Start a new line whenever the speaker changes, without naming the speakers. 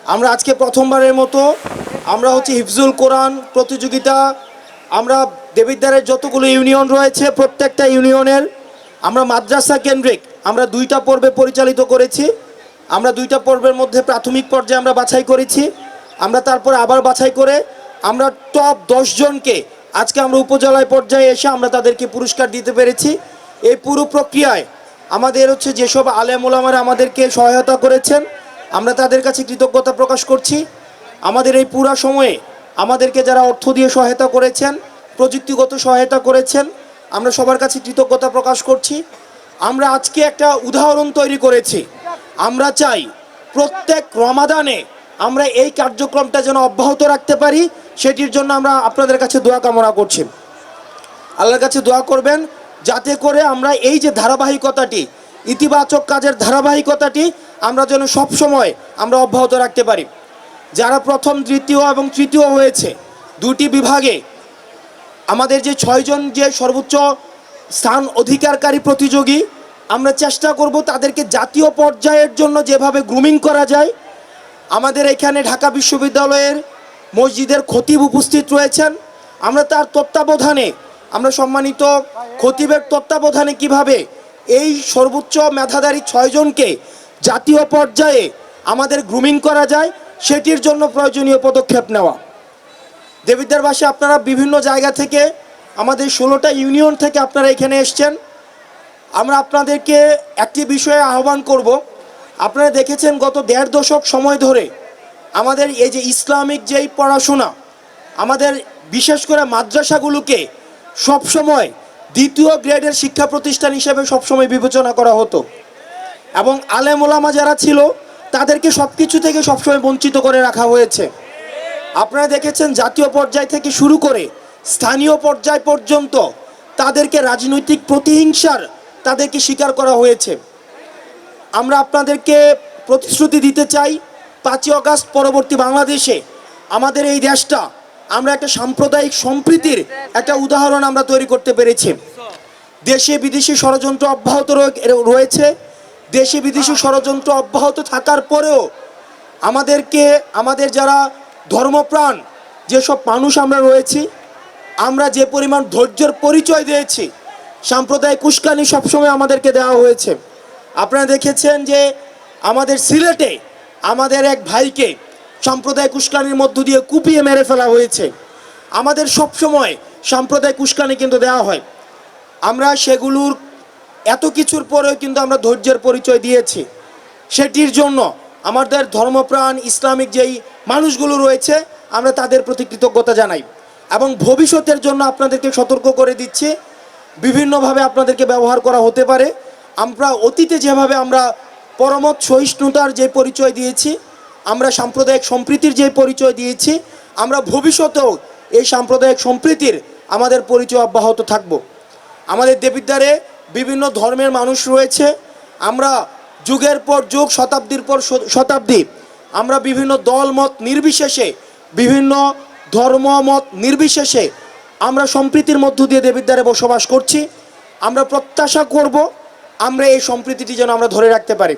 আমরা আজকে প্রথমবারের মতো আমরা হিফজুল কোরআন প্রতিযোগিতা, আমরা দেবিদ্বারের যতগুলো ইউনিয়ন রয়েছে প্রত্যেকটা ইউনিয়নের আমরা মাদ্রাসা কেন্দ্রিক আমরা 2টা পর্বে পরিচালিত করেছি। আমরা 2টা পর্বের মধ্যে প্রাথমিক পর্যায়ে আমরা বাছাই করেছি, আমরা তারপরে আবার বাছাই করে আমরা টপ 10 জনকে আজকে আমরা উপজেলায় পর্যায়ে এসে আমরা তাদেরকে পুরস্কার দিতে পেরেছি। এই পুরো প্রক্রিয়ায় আমাদের যেসব আলেম ওলামারা আমাদেরকে সহায়তা করেছেন, আমরা তাদের কাছে কৃতজ্ঞতা প্রকাশ করছি। আমাদের এই পুরা সময়ে আমাদেরকে যারা অর্থ দিয়ে সহায়তা করেছেন, প্রযুক্তিগত সহায়তা করেছেন, আমরা সবার কাছে কৃতজ্ঞতা প্রকাশ করছি। আমরা আজকে একটা উদাহরণ তৈরি করেছি। আমরা চাই প্রত্যেক রমাদানে আমরা এই কার্যক্রমটা যেন অব্যাহত রাখতে পারি, সেটির জন্য আমরা আপনাদের কাছে দোয়া কামনা করছি। আল্লাহর কাছে দোয়া করবেন যাতে করে আমরা এই যে ধারাবাহিকতাটি, ইতিবাচক কাজের ধারাবাহিকতাটি আমরা যেন সব সময় আমরা অব্যাহত রাখতে পারি। যারা প্রথম, দ্বিতীয় এবং তৃতীয় হয়েছে 2টি বিভাগে, আমাদের যে 6 জন যে সর্বোচ্চ স্থান অধিকারকারী প্রতিযোগী, আমরা চেষ্টা করব তাদেরকে জাতীয় পর্যায়ের জন্য যেভাবে গ্রুমিং করা যায়। আমাদের এখানে ঢাকা বিশ্ববিদ্যালয়ের মসজিদের খতিব উপস্থিত রয়েছেন, আমরা তার তত্ত্বাবধানে, আমরা সম্মানিত খতিবের তত্ত্বাবধানে কিভাবে এই সর্বোচ্চ মেধাধারী 6 জনকে জাতীয় পর্যায়ে আমাদের গ্রুমিং করা যায় সেটির জন্য প্রয়োজনীয় পদক্ষেপ নেওয়া। দেবিদ্বারবাসী, আপনারা বিভিন্ন জায়গা থেকে, আমাদের 16টা ইউনিয়ন থেকে আপনারা এখানে এসছেন। আমরা আপনাদেরকে একটি বিষয়ে আহ্বান করব। আপনারা দেখেছেন গত 1.5 দশক সময় ধরে আমাদের এই যে ইসলামিক যেই পড়াশোনা, আমাদের বিশেষ করে মাদ্রাসাগুলোকে সবসময় 2য় গ্রেডের শিক্ষা প্রতিষ্ঠান হিসেবে সবসময় বিবেচনা করা হতো এবং আলেম ওলামা যারা ছিল তাদেরকে সব কিছু থেকে সবসময় বঞ্চিত করে রাখা হয়েছে। আপনারা দেখেছেন জাতীয় পর্যায় থেকে শুরু করে স্থানীয় পর্যায় পর্যন্ত তাদেরকে রাজনৈতিক প্রতিহিংসার তাদেরকে স্বীকার করা হয়েছে। আমরা আপনাদেরকে প্রতিশ্রুতি দিতে চাই, 5ই আগস্ট পরবর্তী বাংলাদেশে আমাদের এই দেশটা আমরা একটা সাম্প্রদায়িক সম্প্রীতির একটা উদাহরণ আমরা তৈরি করতে পেরেছি। দেশে বিদেশি ষড়যন্ত্র অব্যাহত রয়েছে, দেশে বিদেশি ষড়যন্ত্র অব্যাহত থাকার পরেও আমাদেরকে, আমাদের যারা ধর্মপ্রাণ যেসব মানুষ আমরা রয়েছি, আমরা যে পরিমাণ ধৈর্যের পরিচয় দিয়েছি, সাম্প্রদায়িক উস্কানি সবসময় আমাদেরকে দেওয়া হয়েছে। আপনারা দেখেছেন যে আমাদের সিলেটে আমাদের এক ভাইকে সাম্প্রদায়িক উস্কানির মধ্য দিয়ে কুপিয়ে মেরে ফেলা হয়েছে। আমাদের সবসময় সাম্প্রদায়িক উস্কানি কিন্তু দেওয়া হয়। আমরা সেগুলোর এত কিছুর পরেও কিন্তু আমরা ধৈর্যের পরিচয় দিয়েছি। সেটির জন্য আমাদের ধর্মপ্রাণ ইসলামিক যেই মানুষগুলো রয়েছে আমরা তাদের প্রতি কৃতজ্ঞতা জানাই এবং ভবিষ্যতের জন্য আপনাদেরকে সতর্ক করে দিচ্ছি, বিভিন্নভাবে আপনাদেরকে ব্যবহার করা হতে পারে। আমরা অতীতে যেভাবে আমরা পরমত সহিষ্ণুতার যে পরিচয় দিয়েছি, আমরা সাম্প্রদায়িক সম্প্রীতির যে পরিচয় দিয়েছি, আমরা ভবিষ্যতেও এই সাম্প্রদায়িক সম্প্রীতির আমাদের পরিচয় অব্যাহত থাকব। আমাদের দেবিদ্বারে বিভিন্ন ধর্মের মানুষ রয়েছে, আমরা যুগের পর যুগ, শতাব্দীর পর শতাব্দী আমরা বিভিন্ন দল মত নির্বিশেষে, বিভিন্ন ধর্ম মত নির্বিশেষে আমরা সম্প্রীতির মধ্য দিয়ে দেবিদ্বারে বসবাস করছি। আমরা প্রত্যাশা করব আমরা এই সম্প্রীতিটি যেন আমরা ধরে রাখতে পারি।